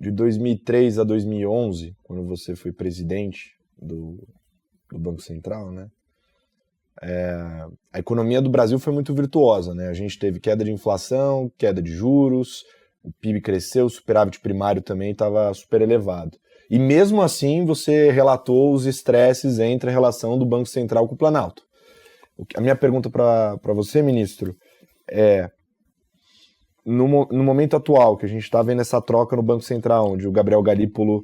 de 2003 a 2011, quando você foi presidente do Banco Central, né? A economia do Brasil foi muito virtuosa, né? A gente teve queda de inflação, queda de juros, o PIB cresceu, o superávit primário também estava super elevado. E mesmo assim você relatou os estresses entre a relação do Banco Central com o Planalto. A minha pergunta para você, ministro, é: no momento atual, que a gente está vendo essa troca no Banco Central, onde o Gabriel Galípolo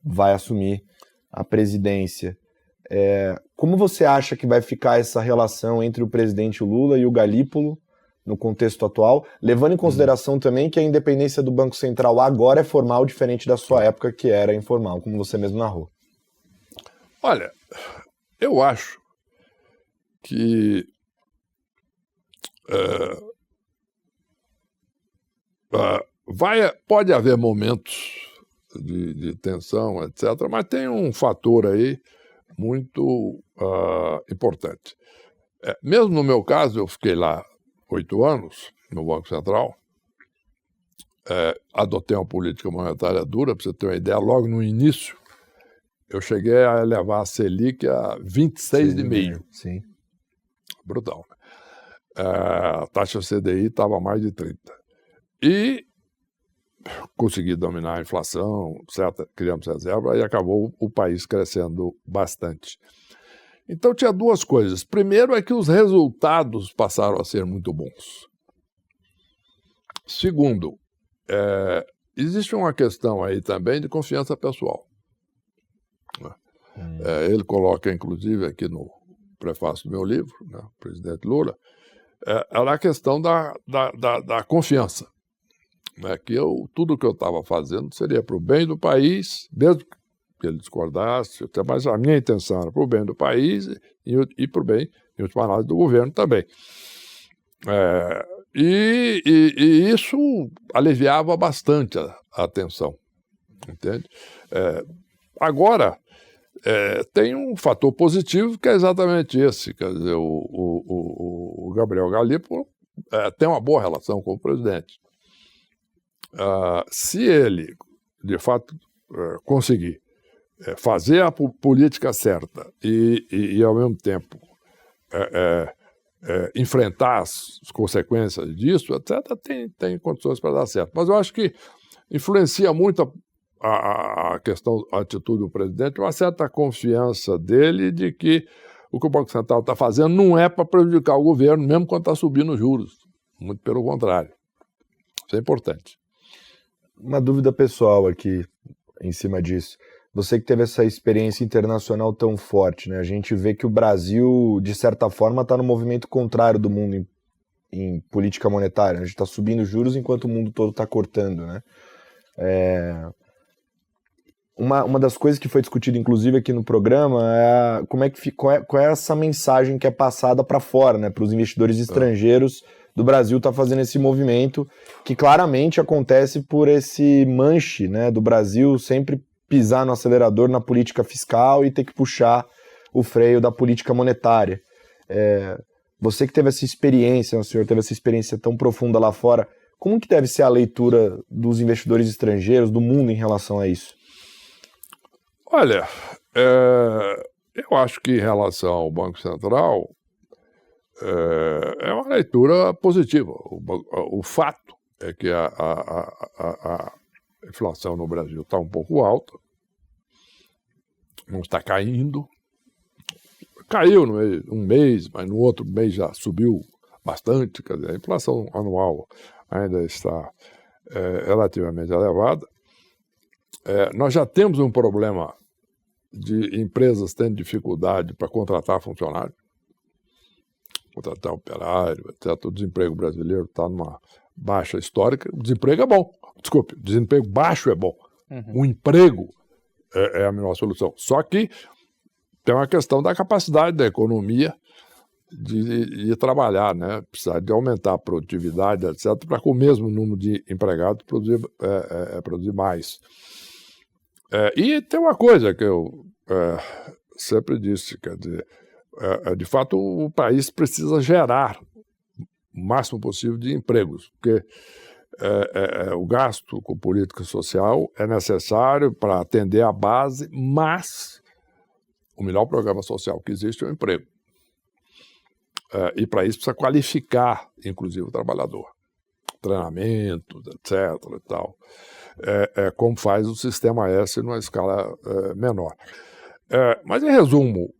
vai assumir a presidência, como você acha que vai ficar essa relação entre o presidente Lula e o Galípolo no contexto atual, levando em consideração também que a independência do Banco Central agora é formal, diferente da sua época, que era informal, como você mesmo narrou? Olha, eu acho que pode haver momentos de tensão, etc., mas tem um fator aí muito importante. Mesmo no meu caso, eu fiquei lá 8 anos no Banco Central, adotei uma política monetária dura, para você ter uma ideia, logo no início, eu cheguei a elevar a Selic a 26,5%. Sim. Brutal. A taxa CDI estava mais de 30%. E consegui dominar a inflação, etc., criamos reserva, e acabou o país crescendo bastante. Então tinha duas coisas. Primeiro é que os resultados passaram a ser muito bons. Segundo, existe uma questão aí também de confiança pessoal. Ele coloca, inclusive, aqui no prefácio do meu livro, né, o presidente Lula, a questão da confiança. Né, que tudo que eu estava fazendo seria para o bem do país, mesmo que ele discordasse, mas a minha intenção era para o bem do país e para o bem, em última análise, do governo também. E isso aliviava bastante a tensão, entende? Agora, tem um fator positivo que é exatamente esse, quer dizer, o Gabriel Galípolo tem uma boa relação com o presidente. Se ele, de fato, conseguir fazer a política certa e ao mesmo tempo, enfrentar as consequências disso, etc., tem condições para dar certo. Mas eu acho que influencia muito a questão, a atitude do presidente, uma certa confiança dele de que o que o Banco Central está fazendo não é para prejudicar o governo, mesmo quando está subindo os juros. Muito pelo contrário. Isso é importante. Uma dúvida pessoal aqui, em cima disso. Você que teve essa experiência internacional tão forte, né? A gente vê que o Brasil, de certa forma, está no movimento contrário do mundo em política monetária. A gente está subindo juros enquanto o mundo todo está cortando, né? Uma das coisas que foi discutida, inclusive, aqui no programa é qual é essa mensagem que é passada para fora, né? Para os investidores estrangeiros do Brasil tá fazendo esse movimento, que claramente acontece por esse manche, né, do Brasil sempre pisar no acelerador na política fiscal e ter que puxar o freio da política monetária. Você que teve essa experiência, o senhor teve essa experiência tão profunda lá fora, como que deve ser a leitura dos investidores estrangeiros, do mundo em relação a isso? Olha, eu acho que em relação ao Banco Central, é uma leitura positiva. O fato é que a inflação no Brasil está um pouco alta, não está caindo. Caiu um mês, mas no outro mês já subiu bastante. Quer dizer, a inflação anual ainda está relativamente elevada. Nós já temos um problema de empresas tendo dificuldade para contratar funcionário, contratar operário, etc. O desemprego brasileiro está numa baixa histórica. O desemprego é bom. Desculpe, o desemprego baixo é bom. O emprego é a melhor solução. Só que tem uma questão da capacidade da economia de trabalhar, né? Precisa de aumentar a produtividade, etc., para com o mesmo número de empregados produzir mais. E tem uma coisa que eu sempre disse, quer dizer, de fato o país precisa gerar o máximo possível de empregos, porque O gasto com política social é necessário para atender a base, mas o melhor programa social que existe é o emprego. E para isso precisa qualificar, inclusive, o trabalhador. Treinamentos, etc. E tal. Como faz o Sistema S numa escala menor. Mas, em resumo,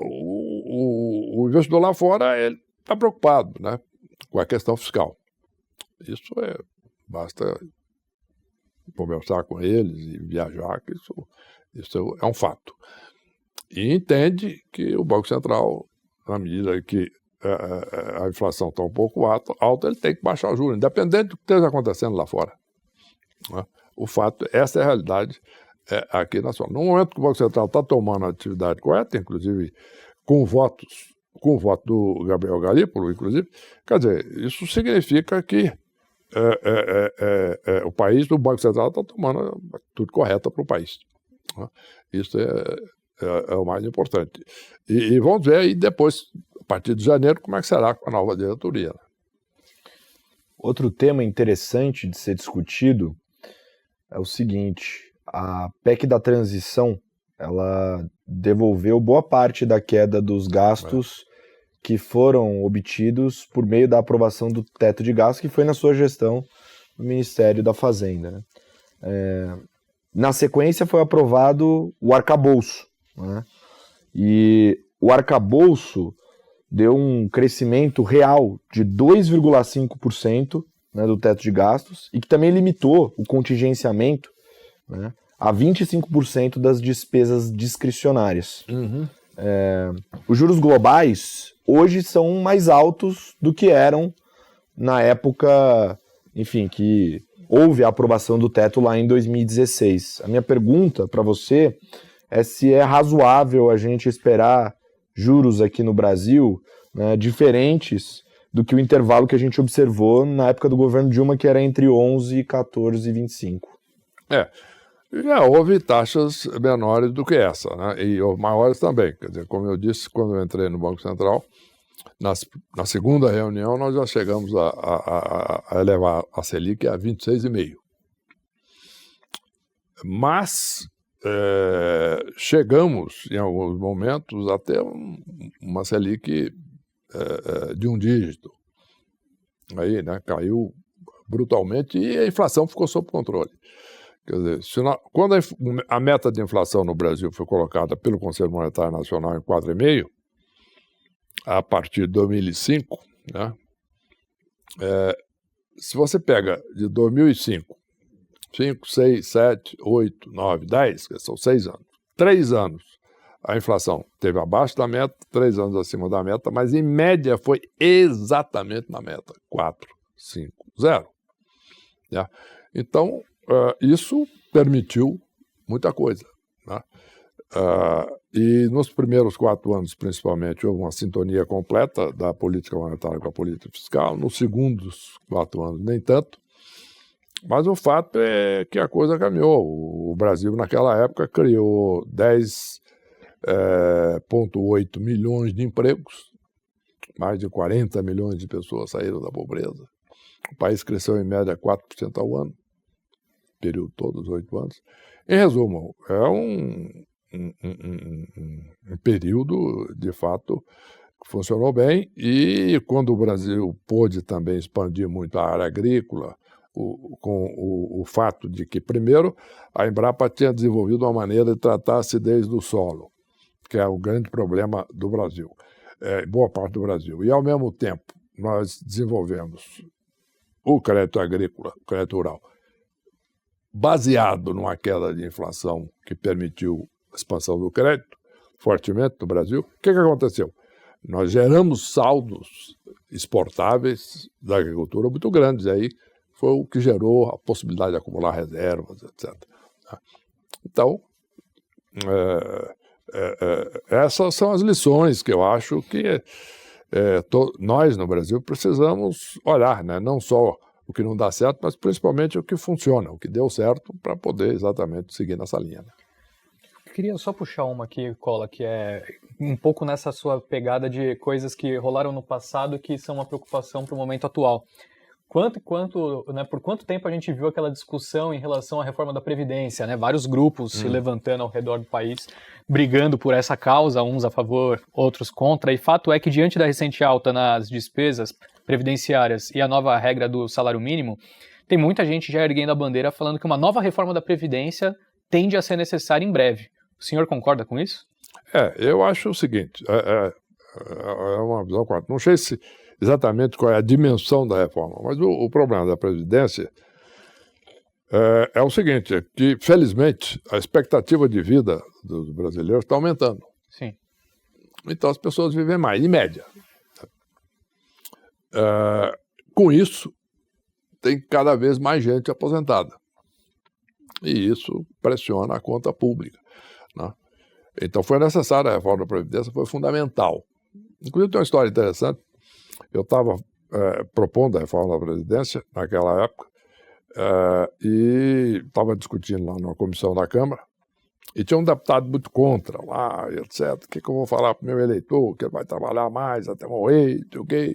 o investidor lá fora está preocupado, né, com a questão fiscal. Isso basta conversar com eles e viajar, que isso é um fato. E entende que o Banco Central, na medida que a inflação está um pouco alta, ele tem que baixar o juros, independente do que esteja acontecendo lá fora. Né? O fato, essa é a realidade aqui nacional. No momento que o Banco Central está tomando a atividade correta, inclusive com o voto do Gabriel Galípolo, inclusive, quer dizer, isso significa que o Banco Central está tomando a atitude correta para o país. Né? Isso é o mais importante. E vamos ver aí depois, a partir de janeiro, como é que será com a nova diretoria. Né? Outro tema interessante de ser discutido é o seguinte: a PEC da transição, ela devolveu boa parte da queda dos gastos que foram obtidos por meio da aprovação do teto de gastos, que foi na sua gestão no Ministério da Fazenda. Né? Na sequência foi aprovado o arcabouço. Né? E o arcabouço deu um crescimento real de 2,5%, né, do teto de gastos, e que também limitou o contingenciamento, né, a 25% das despesas discricionárias. Uhum. Os juros globais hoje são mais altos do que eram na época, enfim, que houve a aprovação do teto lá em 2016. A minha pergunta para você é se é razoável a gente esperar juros aqui no Brasil, né, diferentes do que o intervalo que a gente observou na época do governo Dilma, que era entre 11, 14 e 25. Já houve taxas menores do que essa, né? E maiores também. Quer dizer, como eu disse, quando eu entrei no Banco Central, na segunda reunião nós já chegamos a elevar a Selic a 26,5%. Mas chegamos, em alguns momentos, até uma Selic de um dígito. Aí, né, caiu brutalmente e a inflação ficou sob controle. Quer dizer, quando a meta de inflação no Brasil foi colocada pelo Conselho Monetário Nacional em 4,5%, a partir de 2005, né, se você pega de 2005, 5, 6, 7, 8, 9, 10, que são 6 anos, 3 anos, a inflação esteve abaixo da meta, 3 anos acima da meta, mas em média foi exatamente na meta, 4, 5, 0. Né? Então, isso permitiu muita coisa. Né? E nos primeiros 4 anos, principalmente, houve uma sintonia completa da política monetária com a política fiscal. Nos segundos 4 anos, nem tanto. Mas o fato é que a coisa caminhou. O Brasil, naquela época, criou 10,8 milhões de empregos. Mais de 40 milhões de pessoas saíram da pobreza. O país cresceu em média 4% ao ano. Período todo, os 8 anos. Em resumo, é um período, de fato, que funcionou bem, e quando o Brasil pôde também expandir muito a área agrícola, com o fato de que, primeiro, a Embrapa tinha desenvolvido uma maneira de tratar a acidez do solo, que é o grande problema do Brasil, boa parte do Brasil. E, ao mesmo tempo, nós desenvolvemos o crédito agrícola, o crédito rural, baseado numa queda de inflação que permitiu a expansão do crédito fortemente no Brasil. O que aconteceu? Nós geramos saldos exportáveis da agricultura muito grandes, e aí foi o que gerou a possibilidade de acumular reservas, etc. Então, essas são as lições que eu acho que nós, no Brasil, precisamos olhar, né? Não só o que não dá certo, mas principalmente o que funciona, o que deu certo, para poder exatamente seguir nessa linha. Né? Queria só puxar uma aqui, Cola, que é um pouco nessa sua pegada de coisas que rolaram no passado que são uma preocupação para o momento atual. por quanto tempo a gente viu aquela discussão em relação à reforma da Previdência, né? Vários grupos se levantando ao redor do país, brigando por essa causa, uns a favor, outros contra, e fato é que diante da recente alta nas despesas previdenciárias e a nova regra do salário mínimo, tem muita gente já erguendo a bandeira falando que uma nova reforma da Previdência tende a ser necessária em breve. O senhor concorda com isso? Eu acho o seguinte, é uma visão correta. Não sei exatamente qual é a dimensão da reforma, mas o problema da Previdência é o seguinte, que felizmente a expectativa de vida dos brasileiros está aumentando. Sim. Então as pessoas vivem mais, em média. Com isso, tem cada vez mais gente aposentada. E isso pressiona a conta pública, né? Então foi necessária a reforma da Previdência, foi fundamental. Inclusive tem uma história interessante. Eu estava propondo a reforma da Previdência naquela época e estava discutindo lá numa comissão da Câmara e tinha um deputado muito contra lá, etc. O que eu vou falar para o meu eleitor? Que ele vai trabalhar mais até morrer, não sei o quê.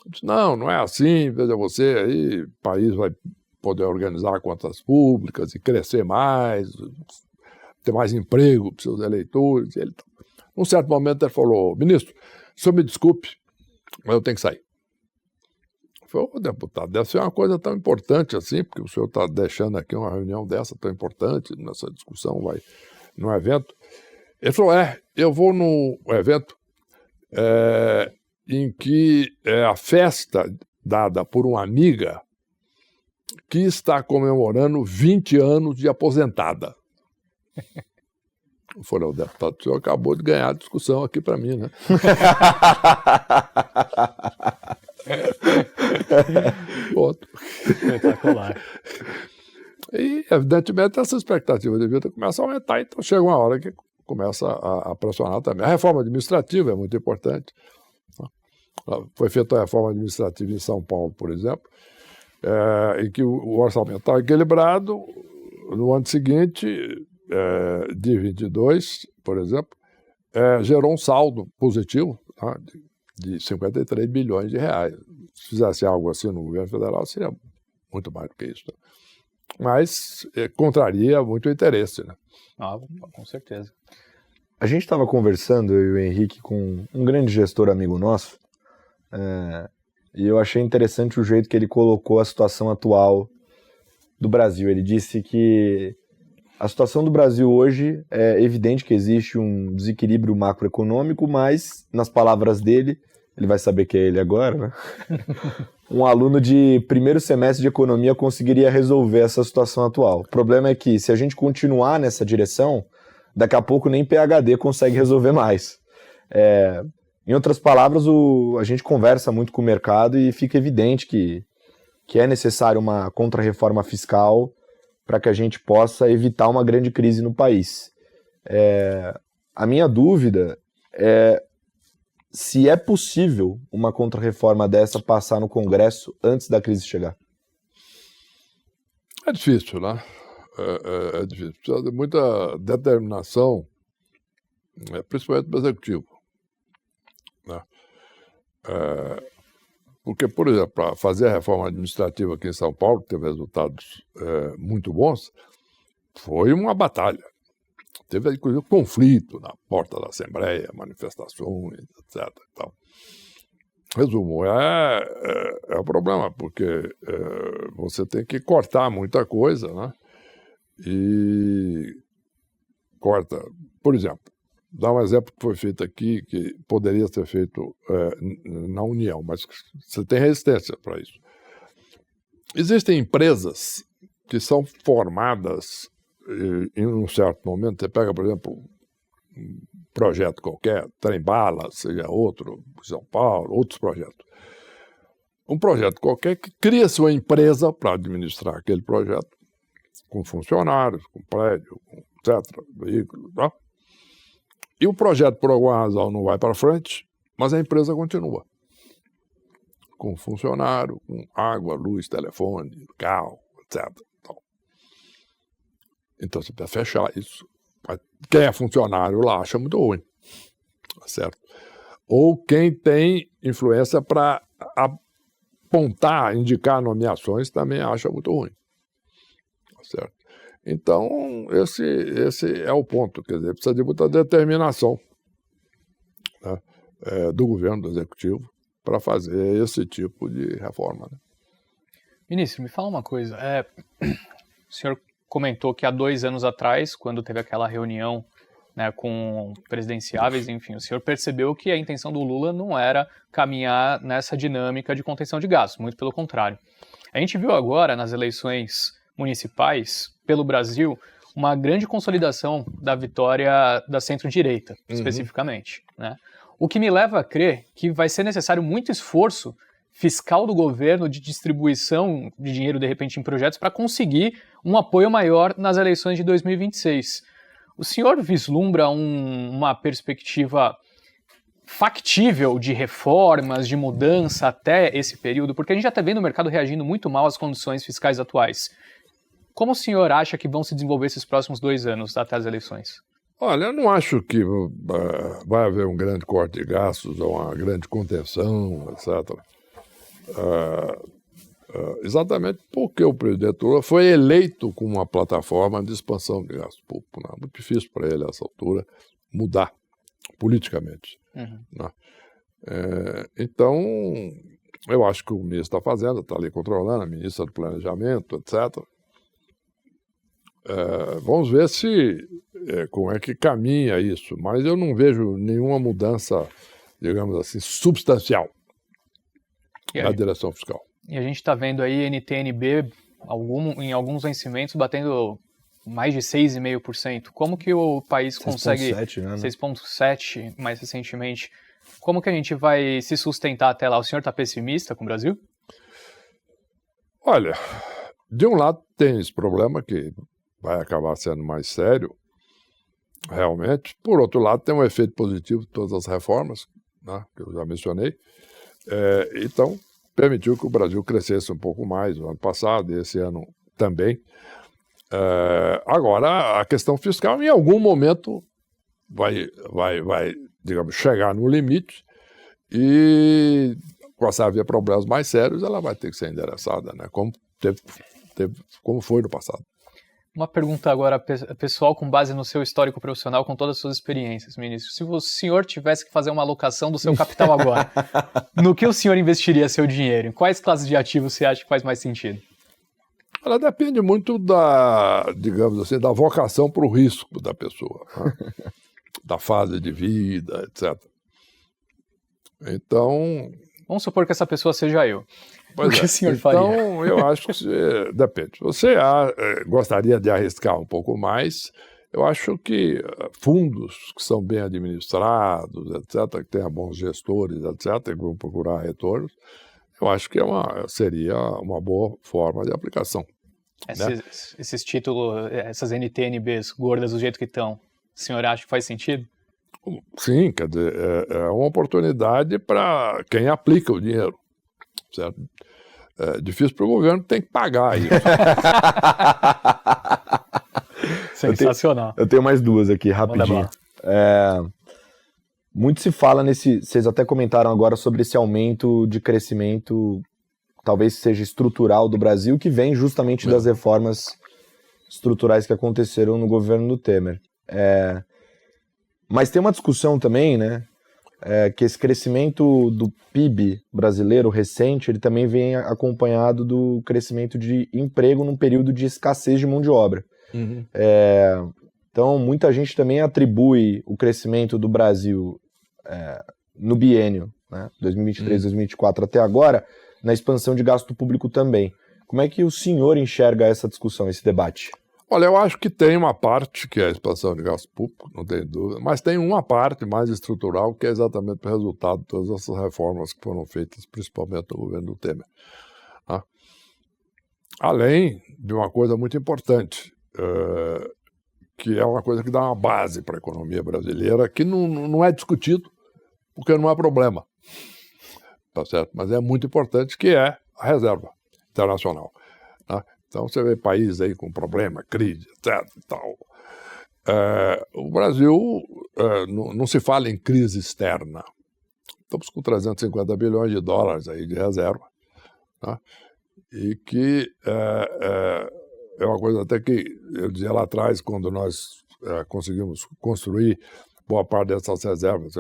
Eu disse, não é assim, veja você, aí o país vai poder organizar contas públicas e crescer mais, ter mais emprego para seus eleitores. Num certo momento ele falou, ministro, o senhor me desculpe, mas eu tenho que sair. Eu falei, deputado, deve ser uma coisa tão importante assim, porque o senhor está deixando aqui uma reunião dessa tão importante, nessa discussão, vai num evento. Ele falou, eu vou num evento em que é a festa dada por uma amiga que está comemorando 20 anos de aposentada. Eu falei, o deputado, o senhor acabou de ganhar a discussão aqui para mim, né? Espetacular. E, evidentemente, essa expectativa de vida começa a aumentar, então chega uma hora que começa a pressionar também. A reforma administrativa é muito importante. Foi feita a reforma administrativa em São Paulo, por exemplo, em que o orçamento estava equilibrado. No ano seguinte, de 22, por exemplo, gerou um saldo positivo, tá, de 53 bilhões de reais. Se fizesse algo assim no governo federal, seria muito mais do que isso. Né? Mas contraria muito o interesse. Né? Com certeza. A gente estava conversando, eu e o Henrique, com um grande gestor amigo nosso, e eu achei interessante o jeito que ele colocou a situação atual do Brasil. Ele disse que a situação do Brasil hoje é evidente que existe um desequilíbrio macroeconômico, mas, nas palavras dele, ele vai saber que é ele agora, né? Um aluno de primeiro semestre de economia conseguiria resolver essa situação atual. O problema é que, se a gente continuar nessa direção, daqui a pouco nem PhD consegue resolver mais. Em outras palavras, a gente conversa muito com o mercado e fica evidente que é necessário uma contra-reforma fiscal para que a gente possa evitar uma grande crise no país. A minha dúvida é se é possível uma contra-reforma dessa passar no Congresso antes da crise chegar. É difícil, né? É difícil. Precisa de muita determinação, principalmente do Executivo. Né? Porque, por exemplo, para fazer a reforma administrativa aqui em São Paulo, que teve resultados muito bons, foi uma batalha. Teve, inclusive, conflito na porta da Assembleia, manifestações, etc. Então, resumo, é um problema, porque você tem que cortar muita coisa, né? E corta, por exemplo, dá um exemplo que foi feito aqui, que poderia ser feito na União, mas você tem resistência para isso. Existem empresas que são formadas em um certo momento. Você pega, por exemplo, um projeto qualquer, trem-bala, seja outro, São Paulo, outros projetos. Um projeto qualquer que cria sua empresa para administrar aquele projeto, com funcionários, com prédio, com etc., veículos, tá? E o projeto, por alguma razão, não vai para frente, mas a empresa continua. Com funcionário, com água, luz, telefone, carro, etc. Então você precisa fechar isso. Quem é funcionário lá acha muito ruim. Certo? Ou quem tem influência para apontar, indicar nomeações, também acha muito ruim. Certo? Então, esse é o ponto, quer dizer, precisa de muita determinação, né, do governo, do executivo, para fazer esse tipo de reforma. Né? Ministro, me fala uma coisa. O senhor comentou que há 2 anos atrás, quando teve aquela reunião, né, com presidenciáveis, enfim, o senhor percebeu que a intenção do Lula não era caminhar nessa dinâmica de contenção de gastos, muito pelo contrário. A gente viu agora, nas eleições municipais, pelo Brasil, uma grande consolidação da vitória da centro-direita, especificamente, né? O que me leva a crer que vai ser necessário muito esforço fiscal do governo de distribuição de dinheiro, de repente, em projetos para conseguir um apoio maior nas eleições de 2026. O senhor vislumbra uma perspectiva factível de reformas, de mudança até esse período? Porque a gente já está vendo o mercado reagindo muito mal às condições fiscais atuais. Como o senhor acha que vão se desenvolver esses próximos 2 anos até as eleições? Olha, eu não acho que vai haver um grande corte de gastos ou uma grande contenção, etc. Exatamente porque o presidente Lula foi eleito com uma plataforma de expansão de gasto público. Né? Muito difícil para ele, a essa altura, mudar politicamente. Né? Então, eu acho que o ministro está fazendo, está ali controlando, a ministra do Planejamento, etc. Vamos ver como é que caminha isso, mas eu não vejo nenhuma mudança, digamos assim, substancial na direção fiscal. E a gente está vendo aí NTN-B em alguns vencimentos batendo mais de 6,5%. Como que o país consegue 6,7% mais recentemente? Como que a gente vai se sustentar até lá? O senhor está pessimista com o Brasil? Olha, de um lado tem esse problema que vai acabar sendo mais sério, realmente. Por outro lado, tem um efeito positivo de todas as reformas, né, que eu já mencionei. Então, permitiu que o Brasil crescesse um pouco mais no ano passado e esse ano também. Agora, a questão fiscal, em algum momento, vai digamos, chegar no limite e, se haver problemas mais sérios, ela vai ter que ser endereçada, né, como foi no passado. Uma pergunta agora pessoal, com base no seu histórico profissional, com todas as suas experiências, ministro. Se o senhor tivesse que fazer uma alocação do seu capital agora, no que o senhor investiria seu dinheiro? Em quais classes de ativos você acha que faz mais sentido? Ela depende muito digamos assim, da vocação para o risco da pessoa, né? Da fase de vida, etc. Então... Vamos supor que essa pessoa seja eu. O que o senhor faria? Então, eu acho que depende. Você gostaria de arriscar um pouco mais. Eu acho que fundos que são bem administrados, etc., que tenham bons gestores, etc., que vão procurar retornos, eu acho que seria uma boa forma de aplicação. Esses títulos, essas NTNBs gordas do jeito que estão, o senhor acha que faz sentido? Sim, quer dizer, é uma oportunidade para quem aplica o dinheiro. Certo? É difícil para o governo, tem que pagar isso. Sensacional. Eu tenho mais 2 aqui, rapidinho. Muito se fala vocês até comentaram agora sobre esse aumento de crescimento, talvez seja estrutural do Brasil, que vem justamente das reformas estruturais que aconteceram no governo do Temer. Mas tem uma discussão também, né? Que esse crescimento do PIB brasileiro recente, ele também vem acompanhado do crescimento de emprego num período de escassez de mão de obra. Então, muita gente também atribui o crescimento do Brasil no biênio, né, 2023, 2024 até agora, na expansão de gasto público também. Como é que o senhor enxerga essa discussão, esse debate? Olha, eu acho que tem uma parte que é a expansão de gasto público, não tem dúvida, mas tem uma parte mais estrutural que é exatamente o resultado de todas essas reformas que foram feitas, principalmente no governo do Temer. Além de uma coisa muito importante, que é uma coisa que dá uma base para a economia brasileira, que não é discutido, porque não é problema, tá certo? Mas é muito importante, que é a reserva internacional, né? Então, você vê países aí com problema, crise, etc. E tal. O Brasil não se fala em crise externa. Estamos com 350 bilhões de dólares aí de reserva, tá? E que é uma coisa até que eu dizia lá atrás, quando nós conseguimos construir boa parte dessas reservas,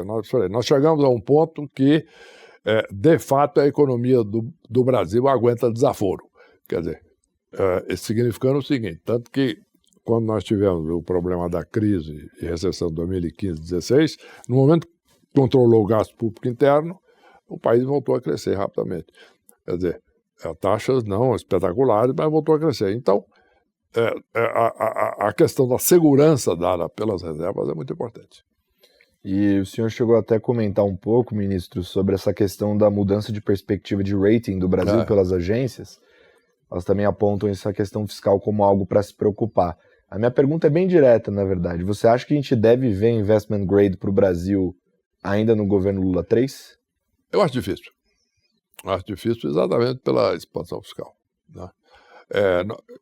nós chegamos a um ponto que, de fato, a economia do Brasil aguenta desaforo. Quer dizer, significando o seguinte, tanto que quando nós tivemos o problema da crise e recessão de 2015-16, no momento que controlou o gasto público interno, o país voltou a crescer rapidamente. Quer dizer, taxas não espetaculares, mas voltou a crescer. Então, a questão da segurança dada pelas reservas é muito importante. E o senhor chegou até a comentar um pouco, ministro, sobre essa questão da mudança de perspectiva de rating do Brasil pelas agências. Elas também apontam essa questão fiscal como algo para se preocupar. A minha pergunta é bem direta, na verdade. Você acha que a gente deve ver investment grade para o Brasil ainda no governo Lula 3? Eu acho difícil. Acho difícil exatamente pela expansão fiscal, né?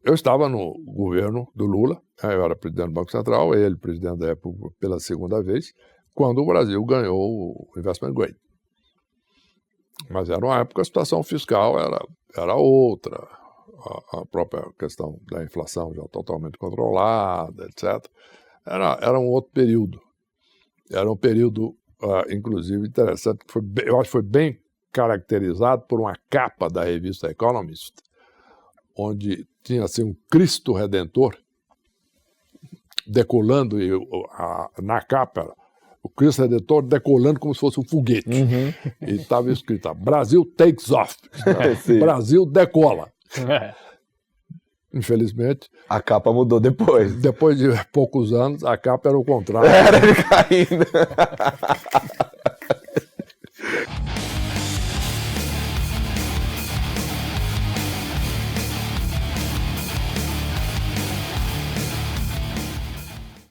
Eu estava no governo do Lula, eu era presidente do Banco Central, ele presidente da República pela segunda vez, quando o Brasil ganhou o investment grade. Mas era uma época, a situação fiscal era outra, a própria questão da inflação já totalmente controlada, etc. Era um outro período. Era um período, inclusive, interessante, que eu acho que foi bem caracterizado por uma capa da revista Economist, onde tinha assim, um Cristo Redentor decolando, e na capa, o Cristo Redentor decolando como se fosse um foguete. Uhum. E estava escrito, Brasil takes off, Brasil decola. Infelizmente... A capa mudou depois. Depois de poucos anos, a capa era o contrário. Era ele caindo.